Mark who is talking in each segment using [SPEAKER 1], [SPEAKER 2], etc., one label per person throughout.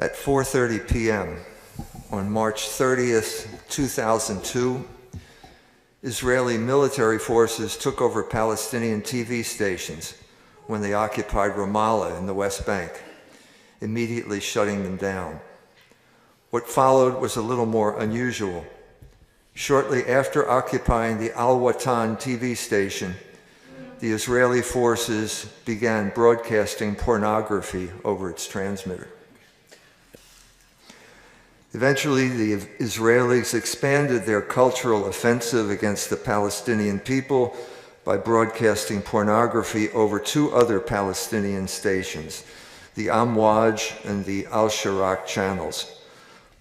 [SPEAKER 1] At 4:30 p.m. on March 30th, 2002, Israeli military forces took over Palestinian TV stations when they occupied Ramallah in the West Bank, immediately shutting them down. What followed was a little more unusual. Shortly after occupying the Al Watan TV station, the Israeli forces began broadcasting pornography over its transmitter. Eventually, the Israelis expanded their cultural offensive against the Palestinian people by broadcasting pornography over two other Palestinian stations, the Amwaj and the Al-Sharak channels.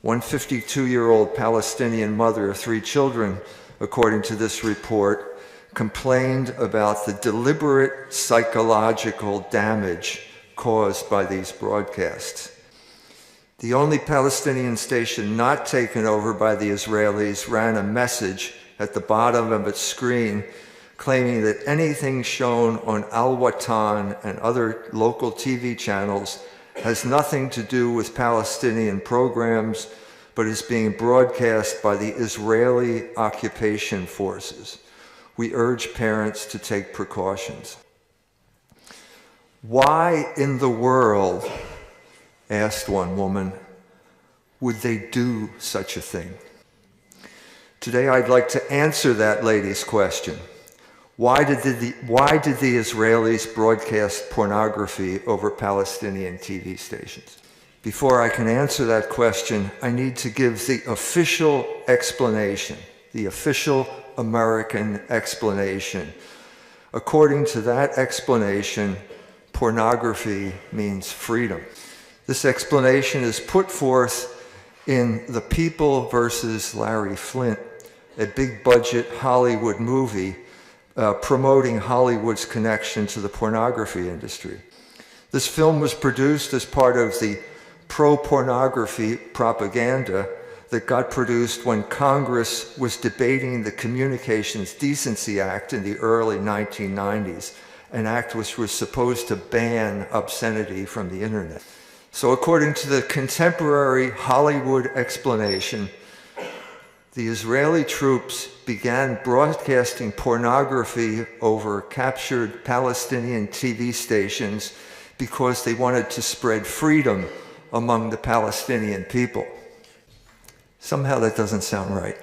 [SPEAKER 1] One 52-year-old Palestinian mother of 3 children, according to this report, complained about the deliberate psychological damage caused by these broadcasts. The only Palestinian station not taken over by the Israelis ran a message at the bottom of its screen claiming that anything shown on Al Watan and other local TV channels has nothing to do with Palestinian programs, but is being broadcast by the Israeli occupation forces. We urge parents to take precautions. Why in the world, asked one woman, would they do such a thing? Today I'd like to answer that lady's question. Why did the Israelis broadcast pornography over Palestinian TV stations? Before I can answer that question, I need to give the official explanation, the official American explanation. According to that explanation, pornography means freedom. This explanation is put forth in The People versus Larry Flint, a big-budget Hollywood movie promoting Hollywood's connection to the pornography industry. This film was produced as part of the pro-pornography propaganda that got produced when Congress was debating the Communications Decency Act in the early 1990s, an act which was supposed to ban obscenity from the internet. So according to the contemporary Hollywood explanation, the Israeli troops began broadcasting pornography over captured Palestinian TV stations because they wanted to spread freedom among the Palestinian people. Somehow that doesn't sound right.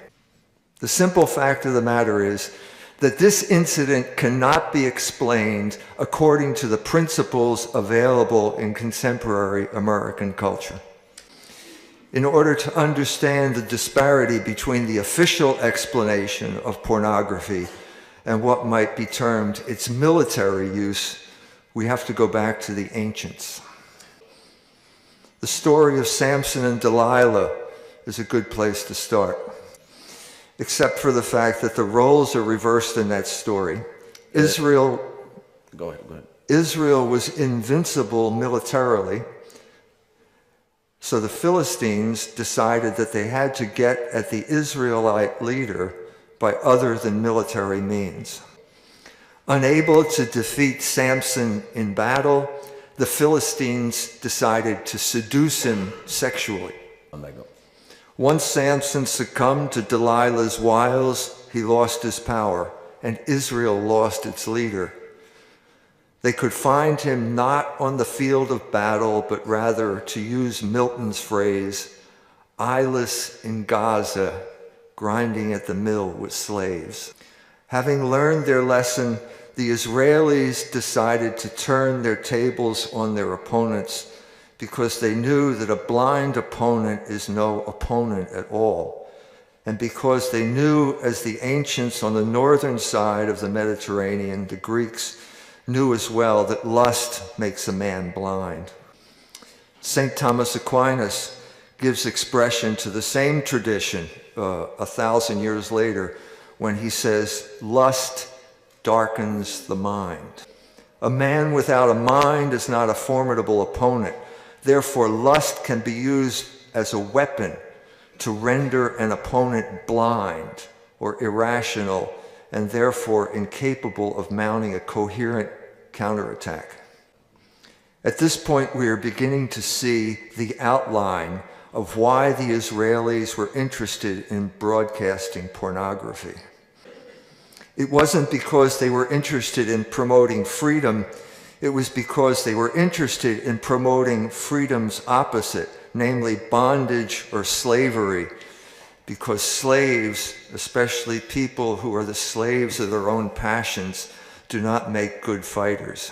[SPEAKER 1] The simple fact of the matter is that this incident cannot be explained according to the principles available in contemporary American culture. In order to understand the disparity between the official explanation of pornography and what might be termed its military use, we have to go back to the ancients. The story of Samson and Delilah is a good place to start, except for the fact that the roles are reversed in that story. Israel was invincible militarily, so the Philistines decided that they had to get at the Israelite leader by other than military means. Unable to defeat Samson in battle, the Philistines decided to seduce him sexually. Once Samson succumbed to Delilah's wiles, he lost his power, and Israel lost its leader. They could find him not on the field of battle, but rather, to use Milton's phrase, eyeless in Gaza, grinding at the mill with slaves. Having learned their lesson, the Israelis decided to turn their tables on their opponents because they knew that a blind opponent is no opponent at all, and because they knew, as the ancients on the northern side of the Mediterranean, the Greeks, knew as well that lust makes a man blind. St. Thomas Aquinas gives expression to the same tradition 1,000 years later when he says, lust darkens the mind. A man without a mind is not a formidable opponent. Therefore, lust can be used as a weapon to render an opponent blind or irrational and therefore incapable of mounting a coherent counterattack. At this point, we are beginning to see the outline of why the Israelis were interested in broadcasting pornography. It wasn't because they were interested in promoting freedom. It was because they were interested in promoting freedom's opposite, namely bondage or slavery, because slaves, especially people who are the slaves of their own passions, do not make good fighters.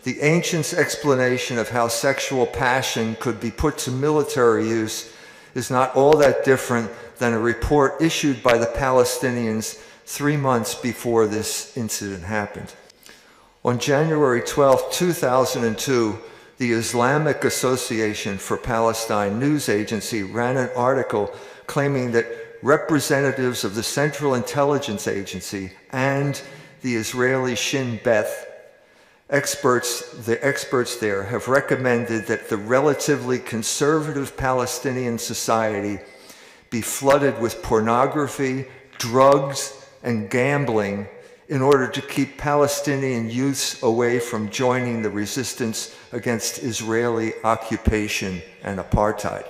[SPEAKER 1] The ancients' explanation of how sexual passion could be put to military use is not all that different than a report issued by the Palestinians 3 months before this incident happened. On January 12, 2002, the Islamic Association for Palestine news agency ran an article claiming that representatives of the Central Intelligence Agency and the Israeli Shin Bet, the experts there have recommended that the relatively conservative Palestinian society be flooded with pornography, drugs, and gambling in order to keep Palestinian youths away from joining the resistance against Israeli occupation and apartheid.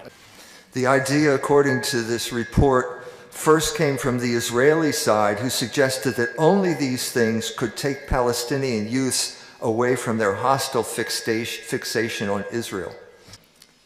[SPEAKER 1] The idea, according to this report, first came from the Israeli side, who suggested that only these things could take Palestinian youths away from their hostile fixation on Israel.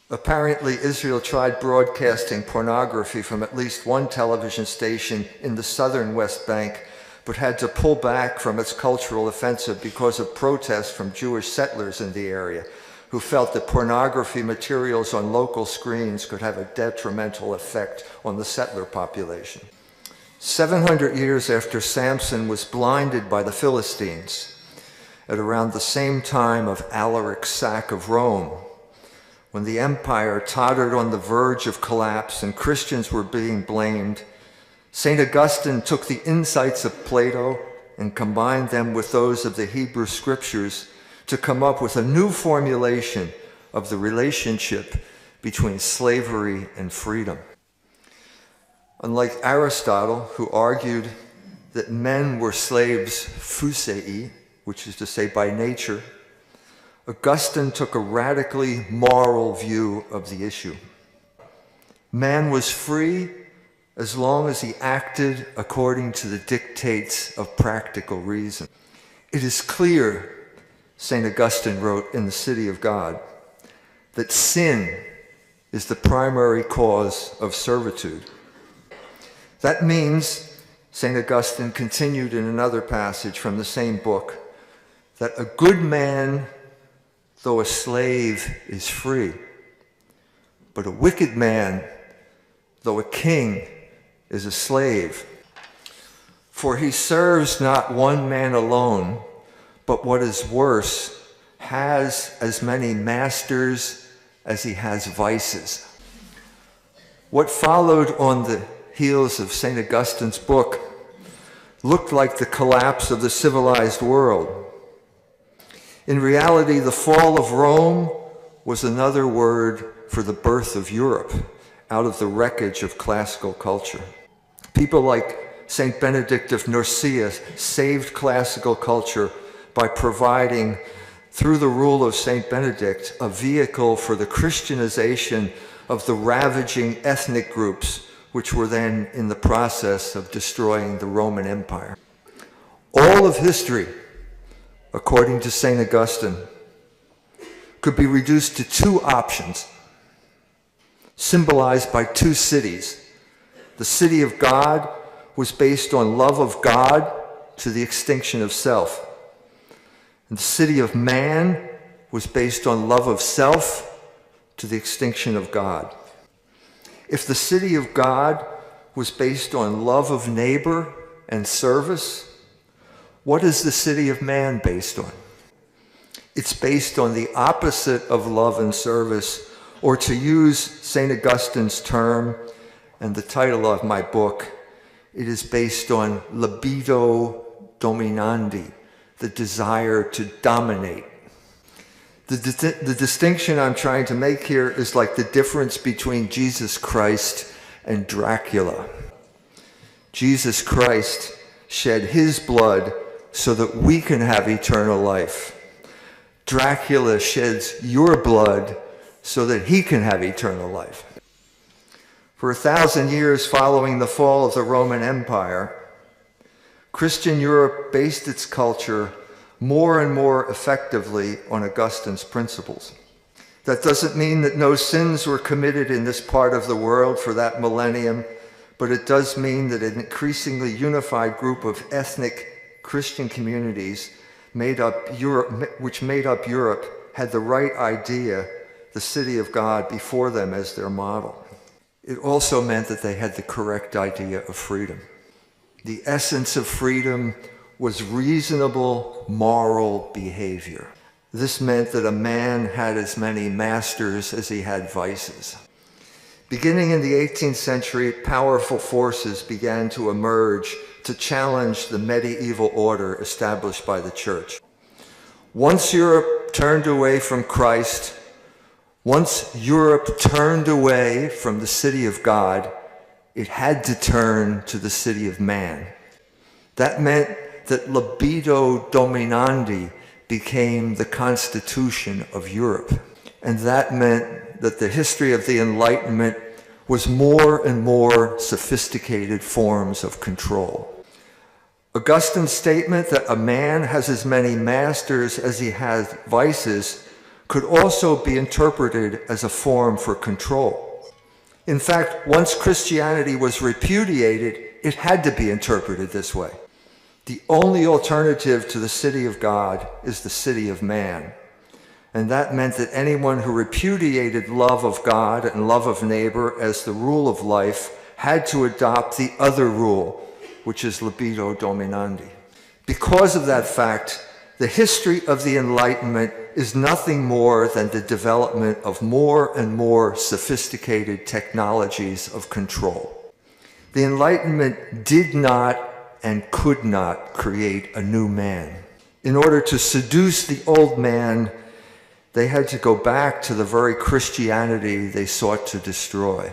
[SPEAKER 1] Apparently, Israel tried broadcasting pornography from at least one television station in the southern West Bank, but had to pull back from its cultural offensive because of protests from Jewish settlers in the area, who felt that pornography materials on local screens could have a detrimental effect on the settler population. 700 years after Samson was blinded by the Philistines, at around the same time of Alaric's sack of Rome, when the empire tottered on the verge of collapse and Christians were being blamed, St. Augustine took the insights of Plato and combined them with those of the Hebrew Scriptures to come up with a new formulation of the relationship between slavery and freedom. Unlike Aristotle, who argued that men were slaves phusei, which is to say by nature, Augustine took a radically moral view of the issue. Man was free as long as he acted according to the dictates of practical reason. It is clear, St. Augustine wrote in The City of God, that sin is the primary cause of servitude. That means, St. Augustine continued in another passage from the same book, that a good man, though a slave, is free, but a wicked man, though a king, is a slave. For he serves not one man alone, but what is worse, has as many masters as he has vices. What followed on the heels of St. Augustine's book looked like the collapse of the civilized world. In reality, the fall of Rome was another word for the birth of Europe out of the wreckage of classical culture. People like St. Benedict of Nursia saved classical culture by providing, through the rule of St. Benedict, a vehicle for the Christianization of the ravaging ethnic groups which were then in the process of destroying the Roman Empire. All of history, according to St. Augustine, could be reduced to two options, symbolized by two cities. The city of God was based on love of God to the extinction of self. And the city of man was based on love of self to the extinction of God. If the city of God was based on love of neighbor and service, what is the city of man based on? It's based on the opposite of love and service, or to use St. Augustine's term and the title of my book, it is based on Libido, Dominandi, the desire to dominate. The distinction I'm trying to make here is like the difference between Jesus Christ and Dracula. Jesus Christ shed his blood so that we can have eternal life. Dracula sheds your blood so that he can have eternal life. For 1,000 years following the fall of the Roman Empire, Christian Europe based its culture more and more effectively on Augustine's principles. That doesn't mean that no sins were committed in this part of the world for that millennium, but it does mean that an increasingly unified group of ethnic Christian communities which made up Europe had the right idea, the city of God, before them as their model. It also meant that they had the correct idea of freedom. The essence of freedom was reasonable moral behavior. This meant that a man had as many masters as he had vices. Beginning in the 18th century, powerful forces began to emerge to challenge the medieval order established by the church. Once Europe turned away from Christ, once Europe turned away from the city of God, it had to turn to the city of man. That meant that Libido Dominandi became the constitution of Europe. And that meant that the history of the Enlightenment was more and more sophisticated forms of control. Augustine's statement that a man has as many masters as he has vices could also be interpreted as a form for control. In fact, once Christianity was repudiated, it had to be interpreted this way. The only alternative to the city of God is the city of man. And that meant that anyone who repudiated love of God and love of neighbor as the rule of life had to adopt the other rule, which is libido dominandi. Because of that fact, the history of the Enlightenment is nothing more than the development of more and more sophisticated technologies of control. The Enlightenment did not and could not create a new man. In order to seduce the old man, they had to go back to the very Christianity they sought to destroy.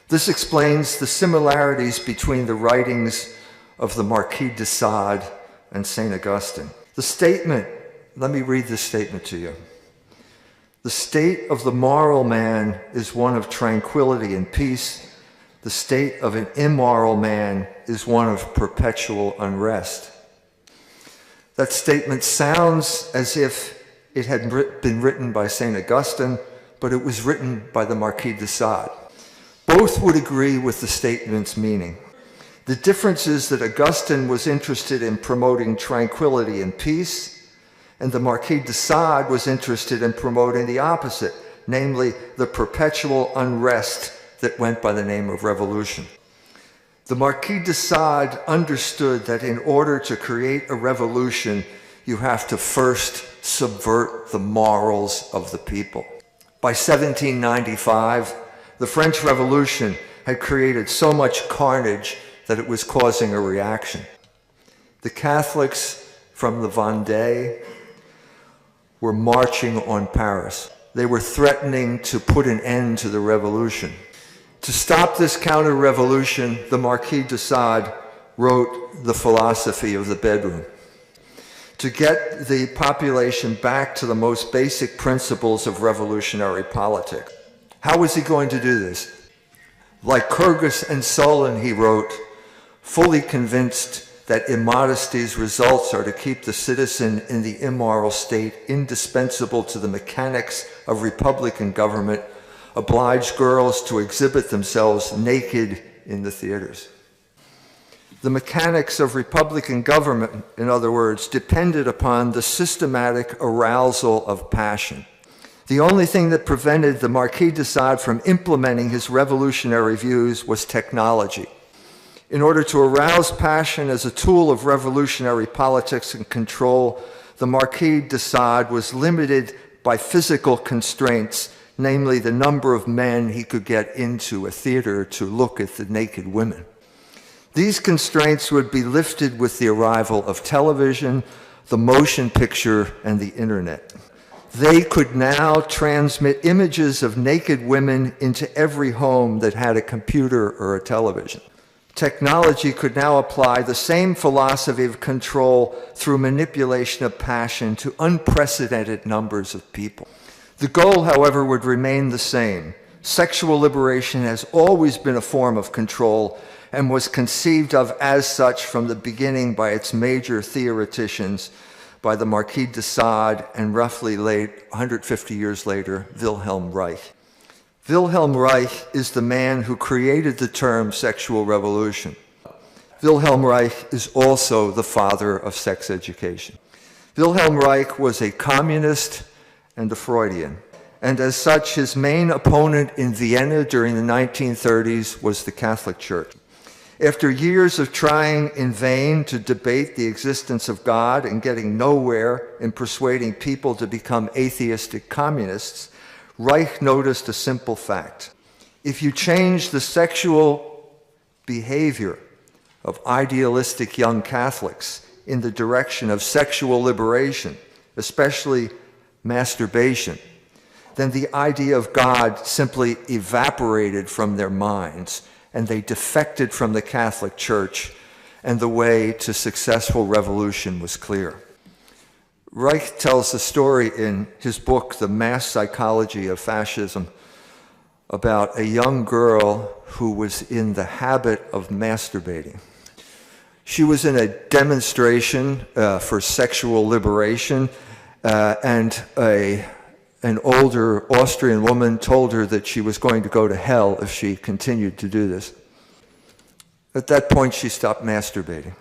[SPEAKER 1] This explains the similarities between the writings of the Marquis de Sade and St. Augustine. The statement, let me read this statement to you. The state of the moral man is one of tranquility and peace. The state of an immoral man is one of perpetual unrest. That statement sounds as if it had been written by St. Augustine, but it was written by the Marquis de Sade. Both would agree with the statement's meaning. The difference is that Augustine was interested in promoting tranquility and peace, and the Marquis de Sade was interested in promoting the opposite, namely the perpetual unrest that went by the name of revolution. The Marquis de Sade understood that in order to create a revolution, you have to first subvert the morals of the people. By 1795, the French Revolution had created so much carnage that it was causing a reaction. The Catholics from the Vendée were marching on Paris. They were threatening to put an end to the revolution. To stop this counter-revolution, the Marquis de Sade wrote The Philosophy of the Bedroom. To get the population back to the most basic principles of revolutionary politics. How was he going to do this? Like Kyrgyz and Solon, he wrote, fully convinced that immodesty's results are to keep the citizen in the immoral state indispensable to the mechanics of republican government, oblige girls to exhibit themselves naked in the theaters. The mechanics of republican government, in other words, depended upon the systematic arousal of passion. The only thing that prevented the Marquis de Sade from implementing his revolutionary views was technology. In order to arouse passion as a tool of revolutionary politics and control, the Marquis de Sade was limited by physical constraints, namely the number of men he could get into a theater to look at the naked women. These constraints would be lifted with the arrival of television, the motion picture, and the internet. They could now transmit images of naked women into every home that had a computer or a television. Technology could now apply the same philosophy of control through manipulation of passion to unprecedented numbers of people. The goal, however, would remain the same. Sexual liberation has always been a form of control and was conceived of as such from the beginning by its major theoreticians, by the Marquis de Sade and roughly 150 years later, Wilhelm Reich. Wilhelm Reich is the man who created the term sexual revolution. Wilhelm Reich is also the father of sex education. Wilhelm Reich was a communist and a Freudian, and as such, his main opponent in Vienna during the 1930s was the Catholic Church. After years of trying in vain to debate the existence of God and getting nowhere in persuading people to become atheistic communists, Reich noticed a simple fact. If you change the sexual behavior of idealistic young Catholics in the direction of sexual liberation, especially masturbation, then the idea of God simply evaporated from their minds, and they defected from the Catholic Church, and the way to successful revolution was clear. Reich tells a story in his book, The Mass Psychology of Fascism, about a young girl who was in the habit of masturbating. She was in a demonstration for sexual liberation, and an older Austrian woman told her that she was going to go to hell if she continued to do this. At that point, she stopped masturbating.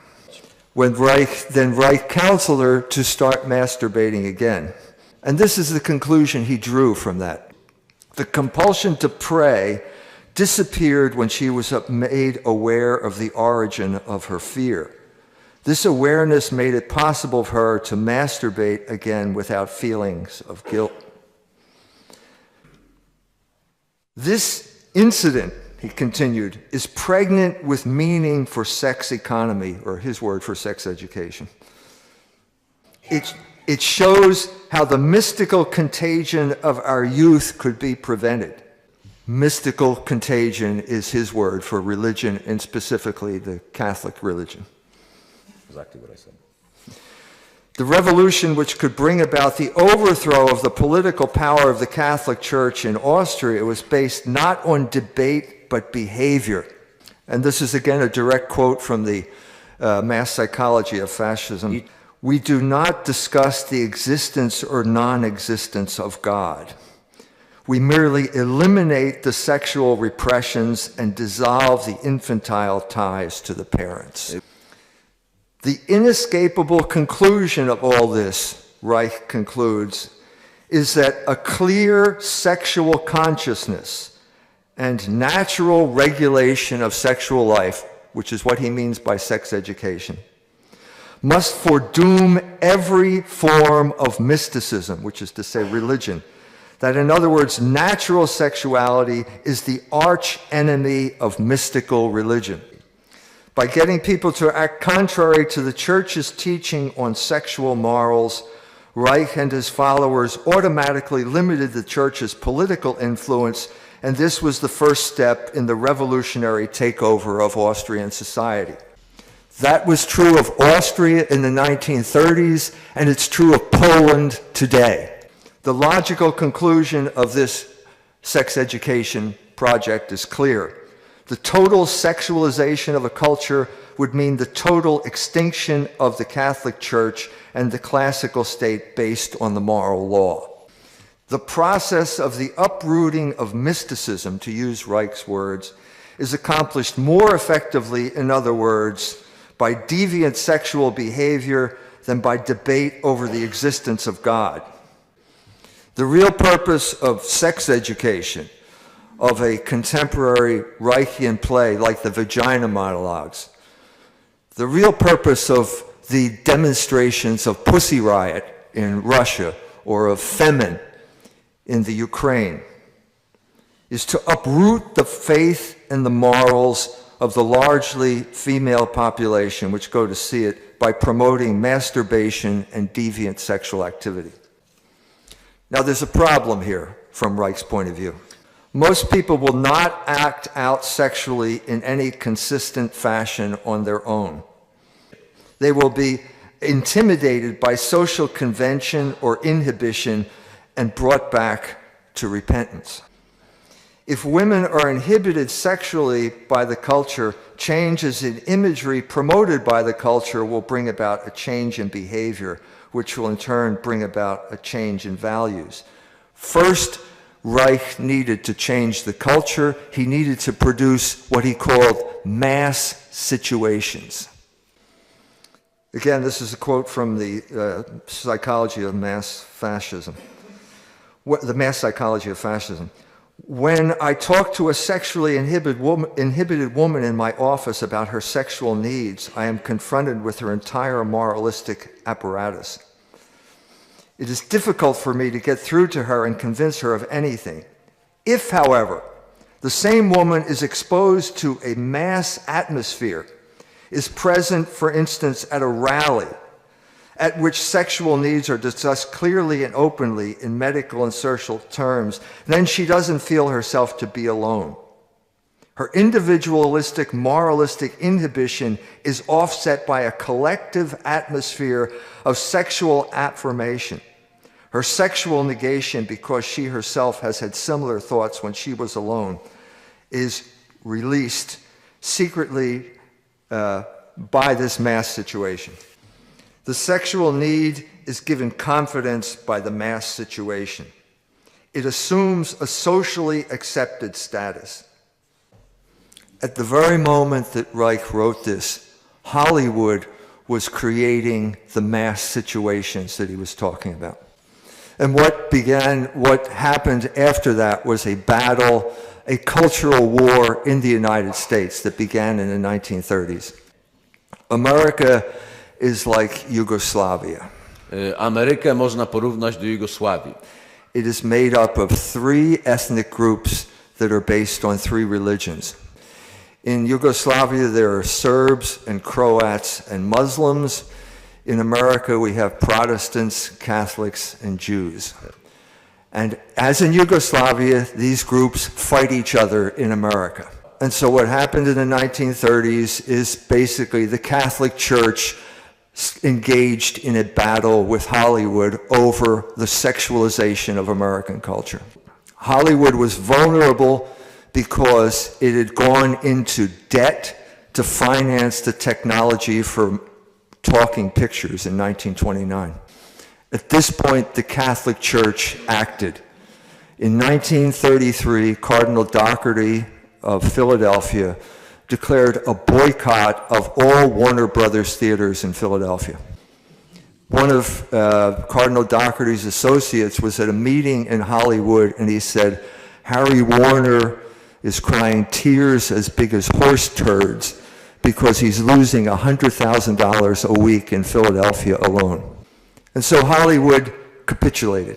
[SPEAKER 1] Then Reich counseled her to start masturbating again. And this is the conclusion he drew from that. The compulsion to pray disappeared when she was made aware of the origin of her fear. This awareness made it possible for her to masturbate again without feelings of guilt. This incident, he continued, is pregnant with meaning for sex economy, or his word for sex education. It shows how the mystical contagion of our youth could be prevented. Mystical contagion is his word for religion, and specifically the Catholic religion.
[SPEAKER 2] Exactly what I said.
[SPEAKER 1] The revolution which could bring about the overthrow of the political power of the Catholic Church in Austria was based not on debate but behavior. And this is again a direct quote from the Mass Psychology of Fascism. We do not discuss the existence or non-existence of God. We merely eliminate the sexual repressions and dissolve the infantile ties to the parents. The inescapable conclusion of all this, Reich concludes, is that a clear sexual consciousness and natural regulation of sexual life, which is what he means by sex education, must foredoom every form of mysticism, which is to say religion. That, in other words, natural sexuality is the arch enemy of mystical religion. By getting people to act contrary to the Church's teaching on sexual morals, Reich and his followers automatically limited the Church's political influence, and this was the first step in the revolutionary takeover of Austrian society. That was true of Austria in the 1930s, and it's true of Poland today. The logical conclusion of this sex education project is clear. The total sexualization of a culture would mean the total extinction of the Catholic Church and the classical state based on the moral law. The process of the uprooting of mysticism, to use Reich's words, is accomplished more effectively, in other words, by deviant sexual behavior than by debate over the existence of God. The real purpose of sex education, of a contemporary Reichian play like the Vagina Monologues, the real purpose of the demonstrations of Pussy Riot in Russia or of Femin in the Ukraine, is to uproot the faith and the morals of the largely female population which go to see it by promoting masturbation and deviant sexual activity. Now there's a problem here from Reich's point of view. Most people will not act out sexually in any consistent fashion on their own. They will be intimidated by social convention or inhibition and brought back to repentance. If women are inhibited sexually by the culture, changes in imagery promoted by the culture will bring about a change in behavior, which will in turn bring about a change in values. First, Reich needed to change the culture. He needed to produce what he called mass situations. Again, this is a quote from the psychology of mass fascism. The mass psychology of fascism. When I talk to a sexually inhibited woman in my office about her sexual needs, I am confronted with her entire moralistic apparatus. It is difficult for me to get through to her and convince her of anything. If, however, the same woman is exposed to a mass atmosphere, is present, for instance, at a rally at which sexual needs are discussed clearly and openly in medical and social terms, then she doesn't feel herself to be alone. Her individualistic, moralistic inhibition is offset by a collective atmosphere of sexual affirmation. Her sexual negation, because she herself has had similar thoughts when she was alone, is released secretly by this mass situation. The sexual need is given confidence by the mass situation. It assumes a socially accepted status. At the very moment that Reich wrote this, Hollywood was creating the mass situations that he was talking about. And what happened after that was a battle, a cultural war in the United States that began in the 1930s. America is like Yugoslavia.
[SPEAKER 2] Amerykę można porównać do Jugosławii.
[SPEAKER 1] It is made up of three ethnic groups that are based on three religions. In Yugoslavia, there are Serbs and Croats and Muslims. In America, we have Protestants, Catholics, and Jews. And as in Yugoslavia, these groups fight each other in America. And so what happened in the 1930s is basically the Catholic Church engaged in a battle with Hollywood over the sexualization of American culture. Hollywood was vulnerable because it had gone into debt to finance the technology for talking pictures in 1929. At this point, the Catholic Church acted. In 1933, Cardinal Doherty of Philadelphia declared a boycott of all Warner Brothers theaters in Philadelphia. One of Cardinal Doherty's associates was at a meeting in Hollywood, and he said, Harry Warner is crying tears as big as horse turds because he's losing $100,000 a week in Philadelphia alone. And so Hollywood capitulated.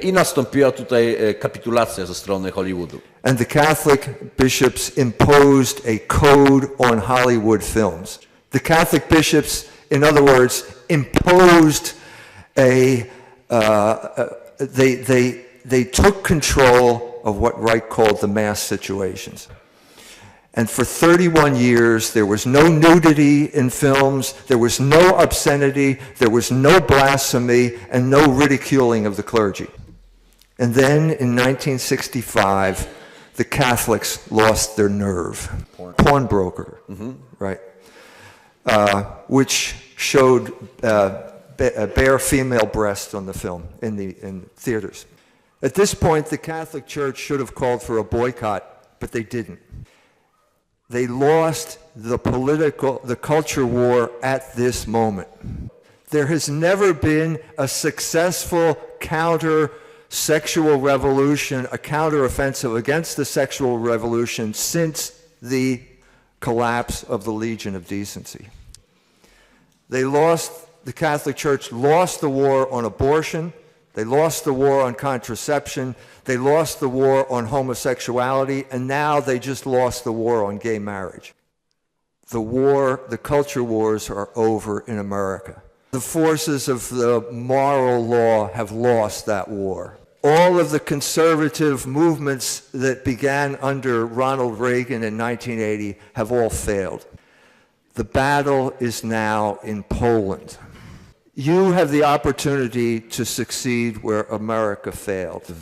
[SPEAKER 2] I nastąpiła tutaj kapitulacja ze strony Hollywoodu.
[SPEAKER 1] And the Catholic bishops imposed a code on Hollywood films. The Catholic bishops, in other words, imposed they took control of what Reich called the mass situations. And for 31 years, there was no nudity in films, there was no obscenity, there was no blasphemy, and no ridiculing of the clergy. And then in 1965, the Catholics lost their nerve. Pawnbroker, right? Which showed bare female breasts on the film in theaters. At this point, the Catholic Church should have called for a boycott, but they didn't. They lost the culture war at this moment. There has never been a successful counter-sexual revolution, a counter-offensive against the sexual revolution since the collapse of the Legion of Decency. The Catholic Church lost the war on abortion, they lost the war on contraception, they lost the war on homosexuality, and now they just lost the war on gay marriage. The culture wars are over in America. The forces of the moral law have lost that war. all of the conservative movements that began under Ronald Reagan in 1980 have all failed. The battle is now in Poland. You have the opportunity to succeed where America failed.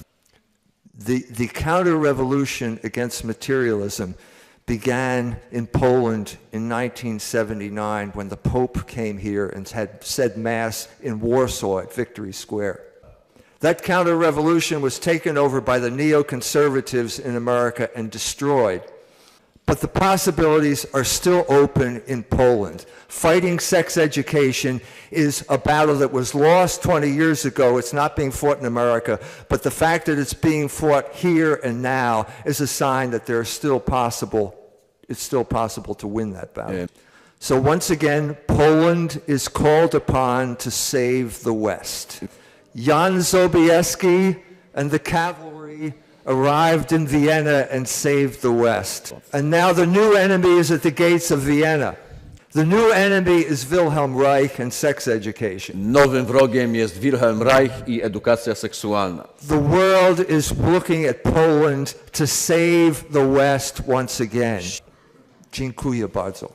[SPEAKER 1] The counter-revolution against materialism began in Poland in 1979 when the Pope came here and had said Mass in Warsaw at Victory Square. That counter-revolution was taken over by the neoconservatives in America and destroyed. But the possibilities are still open in Poland. Fighting sex education is a battle that was lost 20 years ago. It's not being fought in America, but the fact that it's being fought here and now is a sign that it's still possible to win that battle. Yeah. So once again, Poland is called upon to save the West. Jan Sobieski and the cavalry arrived in Vienna and saved the West. And now the new enemy is at the gates of Vienna. The new enemy is Wilhelm Reich and sex education.
[SPEAKER 2] Nowym wrogiem jest Wilhelm Reich I edukacja seksualna.
[SPEAKER 1] The world is looking at Poland to save the West once again. Dziękuję bardzo.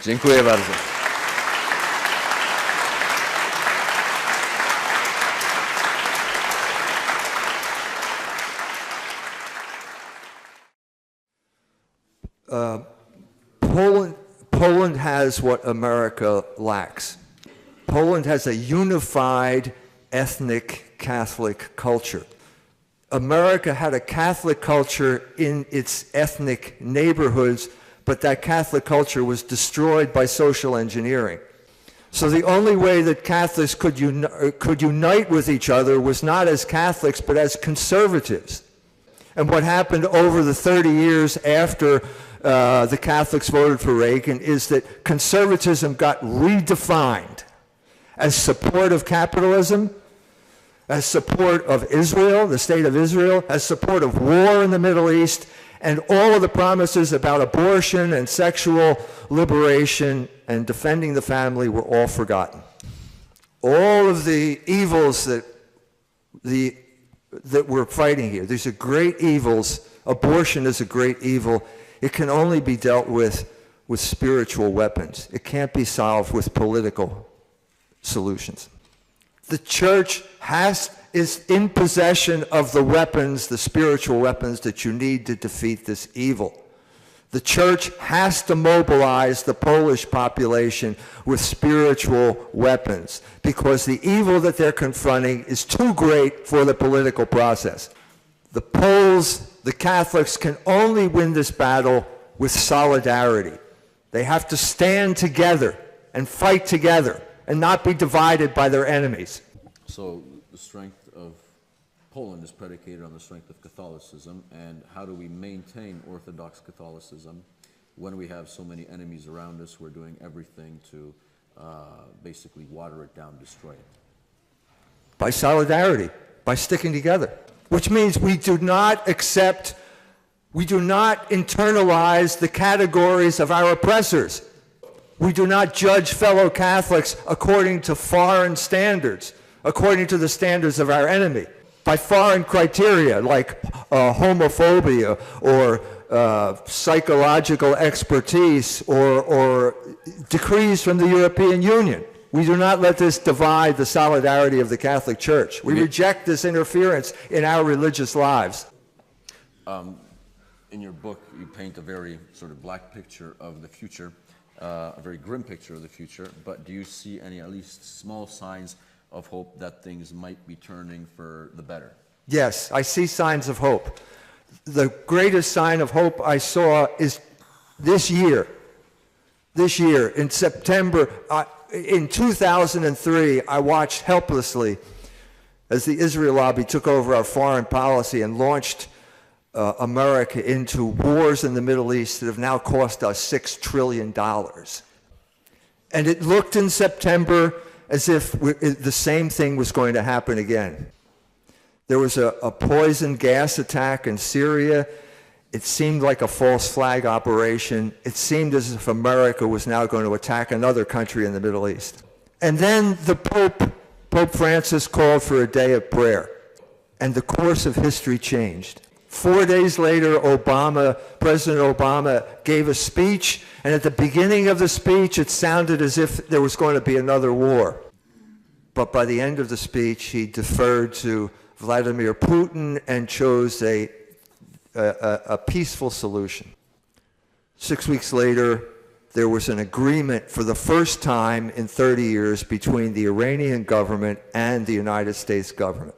[SPEAKER 2] Dziękuję bardzo.
[SPEAKER 1] Poland has what America lacks. Poland has a unified ethnic Catholic culture. America had a Catholic culture in its ethnic neighborhoods, but that Catholic culture was destroyed by social engineering. So the only way that Catholics could unite with each other was not as Catholics, but as conservatives. And what happened over the 30 years after the Catholics voted for Reagan is that conservatism got redefined as support of capitalism, as support of Israel, the state of Israel, as support of war in the Middle East, and all of the promises about abortion and sexual liberation and defending the family were all forgotten. All of the evils that we're fighting here, these are great evils. Abortion is a great evil. It can only be dealt with spiritual weapons. It can't be solved with political solutions. The church is in possession of the weapons, the spiritual weapons that you need to defeat this evil. The church has to mobilize the Polish population with spiritual weapons because the evil that they're confronting is too great for the political process. The Poles, the Catholics, can only win this battle with solidarity. They have to stand together and fight together and not be divided by their enemies.
[SPEAKER 2] So the strength of Poland is predicated on the strength of Catholicism, and how do we maintain Orthodox Catholicism when we have so many enemies around us who are doing everything to basically water it down, destroy it?
[SPEAKER 1] By solidarity, by sticking together, which means we do not internalize the categories of our oppressors. We do not judge fellow Catholics according to foreign standards, according to the standards of our enemy, by foreign criteria like homophobia or psychological expertise or decrees from the European Union. We do not let this divide the solidarity of the Catholic Church. We reject this interference in our religious lives.
[SPEAKER 2] In your book, you paint a very sort of black picture of the future, a very grim picture of the future, but do you see any, at least small signs of hope that things might be turning for the better?
[SPEAKER 1] Yes, I see signs of hope. The greatest sign of hope I saw is this year. This year, in September, in 2003, I watched helplessly as the Israel lobby took over our foreign policy and launched America into wars in the Middle East that have now cost us $6 trillion. And it looked in September as if the same thing was going to happen again. There was a poison gas attack in Syria. It seemed like a false flag operation. It seemed as if America was now going to attack another country in the Middle East. And then the Pope Francis, called for a day of prayer. and the course of history changed. 4 days later, President Obama gave a speech, and at the beginning of the speech, it sounded as if there was going to be another war. But by the end of the speech, he deferred to Vladimir Putin and chose a peaceful solution. 6 weeks later, there was an agreement for the first time in 30 years between the Iranian government and the United States government.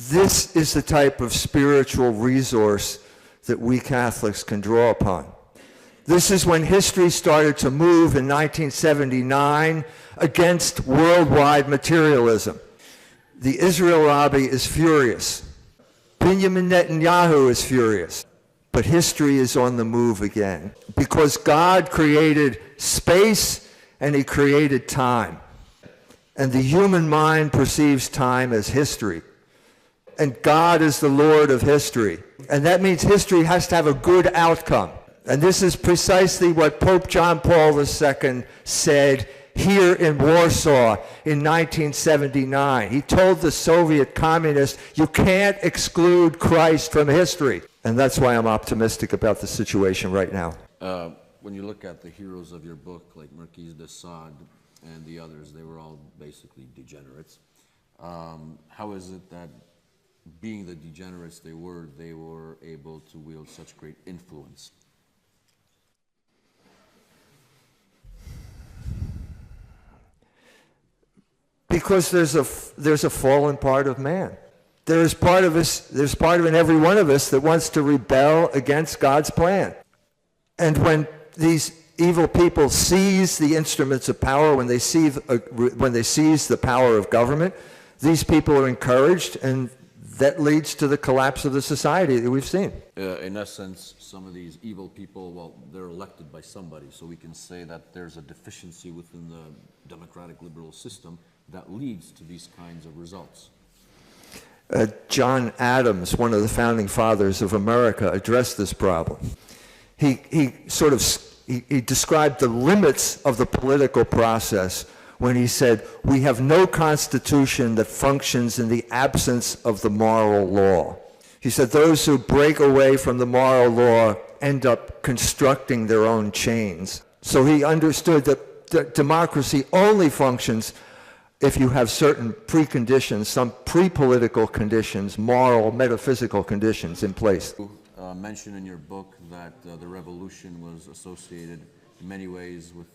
[SPEAKER 1] This is the type of spiritual resource that we Catholics can draw upon. This is when history started to move in 1979 against worldwide materialism. The Israel lobby is furious. Benjamin Netanyahu is furious. But history is on the move again because God created space and he created time. And the human mind perceives time as history. And God is the Lord of history. And that means history has to have a good outcome. And this is precisely what Pope John Paul II said here in Warsaw in 1979. He told the Soviet communists, you can't exclude Christ from history. And that's why I'm optimistic about the situation right now.
[SPEAKER 2] When you look at the heroes of your book, like Marquis de Sade and the others, they were all basically degenerates. How is it that being the degenerates they were able to wield such great influence?
[SPEAKER 1] Because there's a fallen part of man. There's part of in every one of us that wants to rebel against God's plan. And when these evil people seize the instruments of power, when they seize the power of government, these people are encouraged, and that leads to the collapse of the society that we've seen.
[SPEAKER 2] In essence, some of these evil people, well, they're elected by somebody, so we can say that there's a deficiency within the democratic liberal system that leads to these kinds of results.
[SPEAKER 1] John Adams, one of the founding fathers of America, addressed this problem. He described the limits of the political process when he said, we have no constitution that functions in the absence of the moral law. He said those who break away from the moral law end up constructing their own chains. So he understood that democracy only functions if you have certain preconditions, some pre-political conditions, moral, metaphysical conditions in place.
[SPEAKER 2] You mentioned in your book that the revolution was associated in many ways with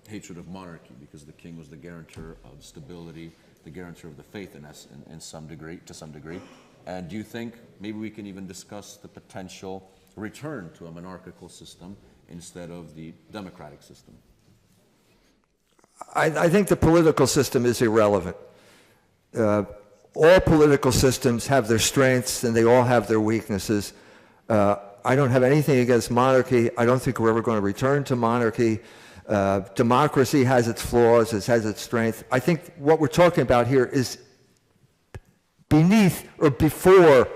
[SPEAKER 2] hatred of monarchy, because the king was the guarantor of stability, the guarantor of the faith to some degree. And do you think maybe we can even discuss the potential return to a monarchical system instead of the democratic system?
[SPEAKER 1] I think the political system is irrelevant. All political systems have their strengths and they all have their weaknesses. I don't have anything against monarchy. I don't think we're ever going to return to monarchy. Democracy has its flaws, it has its strength. I think what we're talking about here is beneath or before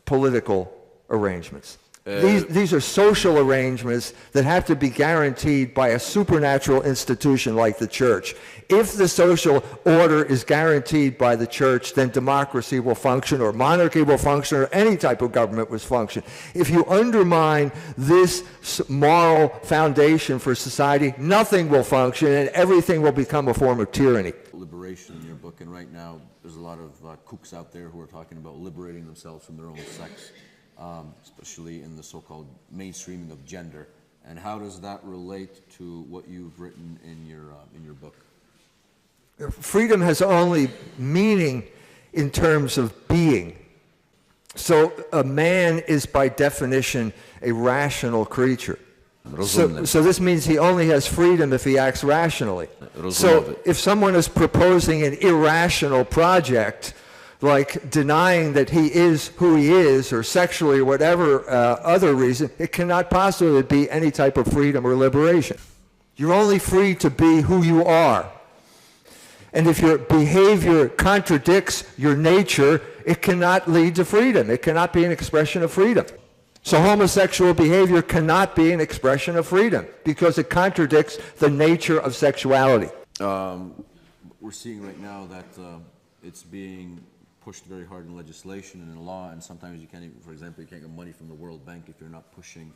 [SPEAKER 1] political arrangements. These are social arrangements that have to be guaranteed by a supernatural institution like the church. If the social order is guaranteed by the church, then democracy will function, or monarchy will function, or any type of government will function. If you undermine this moral foundation for society, nothing will function and everything will become a form of tyranny.
[SPEAKER 2] Liberation in your book, and right now there's a lot of kooks out there who are talking about liberating themselves from their own sex. Especially in the so-called mainstreaming of gender, and how does that relate to what you've written in your book?
[SPEAKER 1] Freedom has only meaning in terms of being. So a man is by definition a rational creature. So this means he only has freedom if he acts rationally. So if someone is proposing an irrational project, like denying that he is who he is, or sexually, or whatever other reason, it cannot possibly be any type of freedom or liberation. You're only free to be who you are. And if your behavior contradicts your nature, it cannot lead to freedom. It cannot be an expression of freedom. So homosexual behavior cannot be an expression of freedom because it contradicts the nature of sexuality.
[SPEAKER 2] We're seeing right now that it's being pushed very hard in legislation and in law, and sometimes you can't even, for example, you can't get money from the World Bank if you're not pushing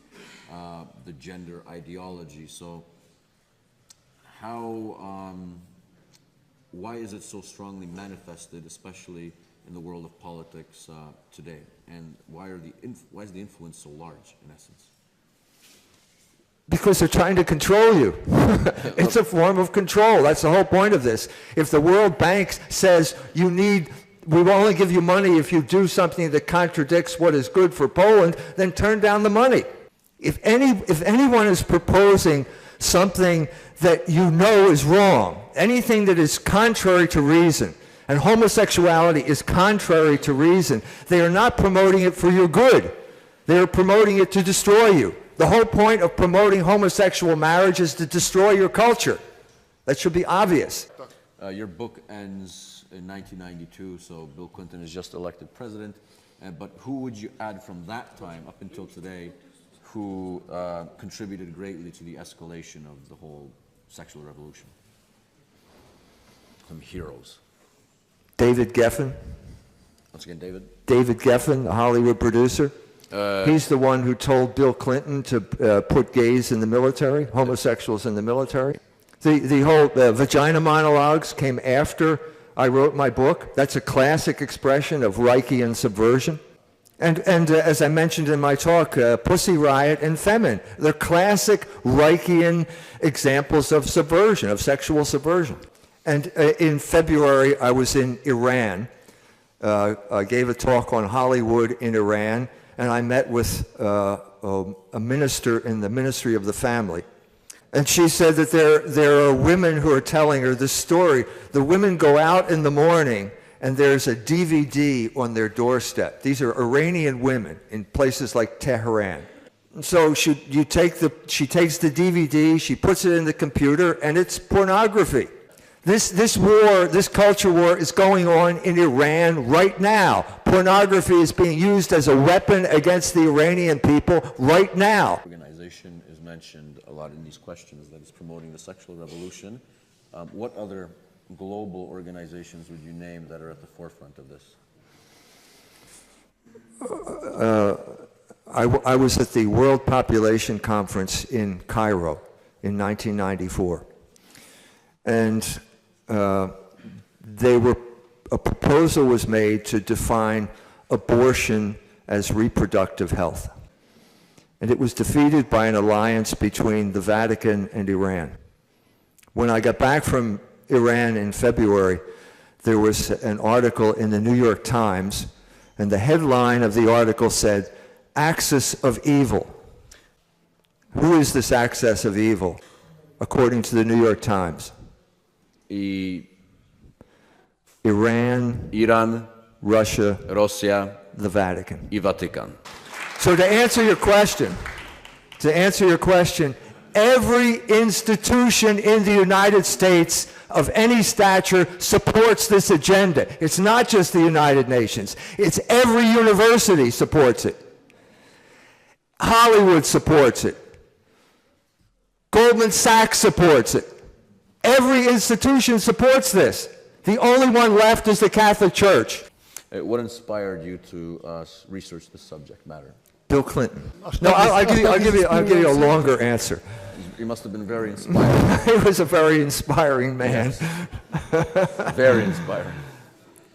[SPEAKER 2] the gender ideology. So why is it so strongly manifested, especially in the world of politics today? And why is the influence so large, in essence?
[SPEAKER 1] Because they're trying to control you. It's a form of control. That's the whole point of this. If the World Bank says we will only give you money if you do something that contradicts what is good for Poland, then turn down the money. If anyone is proposing something that you know is wrong, anything that is contrary to reason, and homosexuality is contrary to reason, they are not promoting it for your good. They are promoting it to destroy you. The whole point of promoting homosexual marriage is to destroy your culture. That should be obvious.
[SPEAKER 2] Your book ends in 1992, so Bill Clinton is just elected president. But who would you add from that time up until today who contributed greatly to the escalation of the whole sexual revolution? Some heroes.
[SPEAKER 1] David Geffen.
[SPEAKER 2] Once again, David.
[SPEAKER 1] David Geffen, the Hollywood producer. He's the one who told Bill Clinton to put gays in the military, homosexuals in the military. The whole vagina monologues came after I wrote my book. That's a classic expression of Reichian subversion. And as I mentioned in my talk, Pussy Riot and Femin, they're classic Reichian examples of subversion, of sexual subversion. And in February, I was in Iran. I gave a talk on Hollywood in Iran, and I met with a minister in the Ministry of the Family. And she said that there are women who are telling her this story. The women go out in the morning, and there's a DVD on their doorstep. These are Iranian women in places like Tehran. And so she takes the DVD, she puts it in the computer, and it's pornography. This war, this culture war is going on in Iran right now. Pornography is being used as a weapon against the Iranian people right now.
[SPEAKER 2] Organization is mentioned a lot in these questions that is promoting the sexual revolution. What other global organizations would you name that are at the forefront of this?
[SPEAKER 1] I was at the World Population Conference in Cairo in 1994. And a proposal was made to define abortion as reproductive health. And it was defeated by an alliance between the Vatican and Iran. When I got back from Iran in February, there was an article in the New York Times, and the headline of the article said, "Axis of Evil." Who is this axis of evil, according to the New York Times? Iran, Russia, the Vatican.
[SPEAKER 2] I Vatican.
[SPEAKER 1] So to answer your question, every institution in the United States of any stature supports this agenda. It's not just the United Nations. It's every university supports it. Hollywood supports it. Goldman Sachs supports it. Every institution supports this. The only one left is the Catholic Church.
[SPEAKER 2] What inspired you to research this subject matter?
[SPEAKER 1] Bill Clinton. No, I'll give you a longer answer.
[SPEAKER 2] You must have been very inspired.
[SPEAKER 1] He was a very inspiring man.
[SPEAKER 2] Yes. Very inspiring.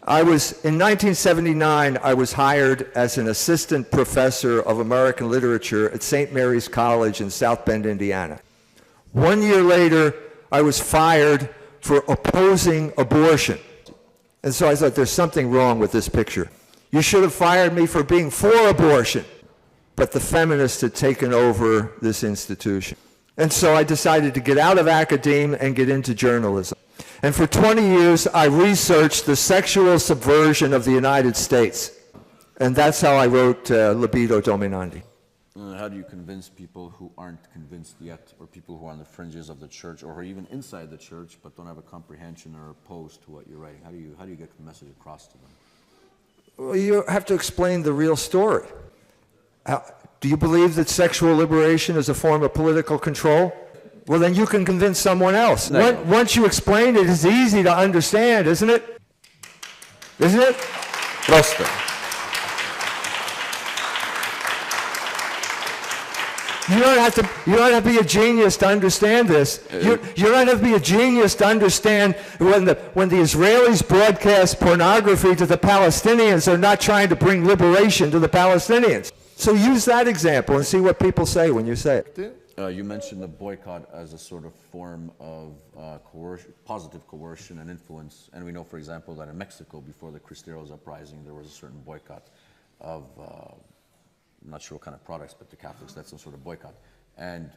[SPEAKER 1] In 1979, I was hired as an assistant professor of American literature at St. Mary's College in South Bend, Indiana. 1 year later, I was fired for opposing abortion. And so I thought, there's something wrong with this picture. You should have fired me for being for abortion. But the feminists had taken over this institution. And so I decided to get out of academia and get into journalism. And for 20 years, I researched the sexual subversion of the United States. And that's how I wrote Libido, Dominandi.
[SPEAKER 2] How do you convince people who aren't convinced yet, or people who are on the fringes of the church, or who are even inside the church but don't have a comprehension or opposed to what you're writing? How do you get the message across to them?
[SPEAKER 1] Well, you have to explain the real story. Do you believe that sexual liberation is a form of political control? Well, then you can convince someone else. Once you explain it, it's easy to understand, isn't it? Isn't it?
[SPEAKER 2] Proste.
[SPEAKER 1] You don't have to be a genius to understand this. You don't have to be a genius to understand when the Israelis broadcast pornography to the Palestinians, they're not trying to bring liberation to the Palestinians. So use that example and see what people say when you say it.
[SPEAKER 2] You mentioned the boycott as a sort of form of positive coercion and influence. And we know, for example, that in Mexico, before the Cristeros uprising, there was a certain boycott of, I'm not sure what kind of products, but the Catholics, that's some sort of boycott. And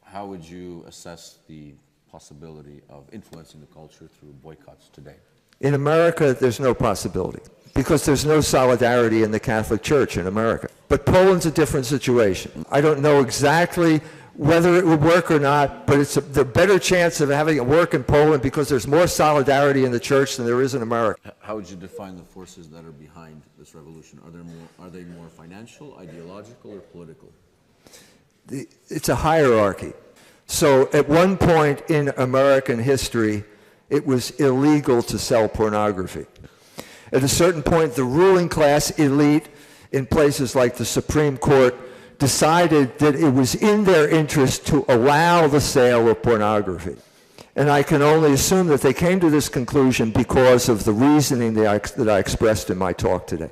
[SPEAKER 2] how would you assess the possibility of influencing the culture through boycotts today?
[SPEAKER 1] In America, there's no possibility because there's no solidarity in the Catholic Church in America. But Poland's a different situation. I don't know exactly whether it would work or not, but it's the better chance of having it work in Poland because there's more solidarity in the church than there is in America.
[SPEAKER 2] How would you define the forces that are behind this revolution? Are they more financial, ideological, or political?
[SPEAKER 1] It's a hierarchy. So at one point in American history, it was illegal to sell pornography. At a certain point, the ruling class elite in places like the Supreme Court decided that it was in their interest to allow the sale of pornography. And I can only assume that they came to this conclusion because of the reasoning that I expressed in my talk today.